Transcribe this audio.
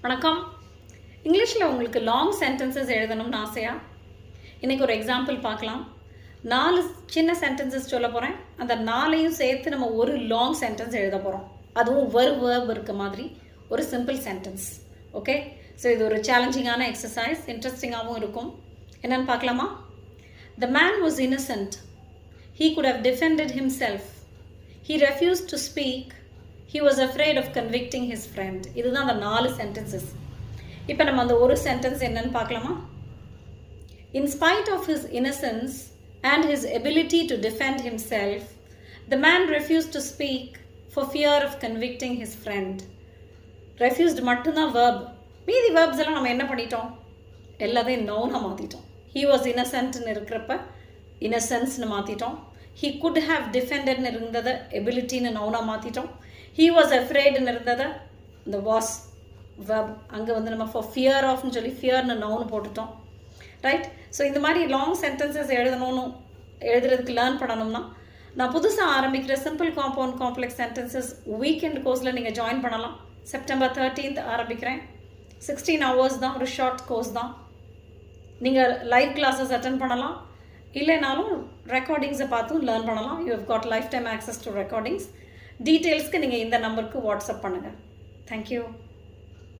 வணக்கம். இங்கிலீஷில் உங்களுக்கு லாங் சென்டென்சஸ் எழுதணும்னு ஆசையா? இன்றைக்கி ஒரு எக்ஸாம்பிள் பார்க்கலாம். 4 சின்ன சென்டென்சஸ் சொல்ல போகிறேன். அந்த 4ஐயும் சேர்த்து நம்ம ஒரு லாங் சென்டென்ஸ் எழுத போகிறோம். அதுவும் வேர்ப் இருக்க மாதிரி ஒரு சிம்பிள் சென்டென்ஸ். ஓகே, ஸோ இது ஒரு சேலஞ்சிங்கான எக்ஸசைஸ், இன்ட்ரெஸ்டிங்காகவும் இருக்கும். என்னென்னு பார்க்கலாமா? The man was innocent. He could have defended himself. He refused to speak. He was afraid of convicting his friend. இதுதான் அந்த 4 sentences. இப்போ நம்ம அந்த ஒரு sentence என்னன்னு பார்க்கலாமா? In spite of his innocence and his ability to defend himself, the man refused to speak for fear of convicting his friend. Refused மட்டும்தான் verb. மீதி verbs எல்லாம் நம்ம என்ன பண்ணிட்டோம்? எல்லாத்தையும் noun-ஆ மாற்றிட்டோம். He was innocent-னு இருக்கிறப்ப innocence-னு மாற்றிட்டோம். He could have defended-னு இருந்ததை ability-னு noun-ஆ மாற்றிட்டோம். He was afraid-னு இருந்ததை இந்த was verb அங்கே வந்து நம்ம for fear of-னு சொல்லி fear-னு noun போட்டுட்டோம். ரைட்? ஸோ இந்த மாதிரி லாங் சென்டென்சஸ் எழுதுறதுக்கு லேர்ன் பண்ணணும்னா நான் புதுசாக ஆரம்பிக்கிற simple compound complex sentences weekend கோர்ஸில் நீங்கள் ஜாயின் பண்ணலாம். September 13th ஆரம்பிக்கிறேன். 16 hours தான், ஒரு ஷார்ட் கோர்ஸ் தான். நீங்கள் லைவ் கிளாஸஸ் அட்டென்ட் பண்ணலாம், இல்லைனாலும் ரெக்கார்டிங்ஸை பார்த்தும் லேர்ன் பண்ணலாம். You have got lifetime access to recordings. டீட்டெயில்ஸ்க்கு நீங்கள் இந்த நம்பருக்கு வாட்ஸ்அப் பண்ணுங்கள். தேங்க்யூ.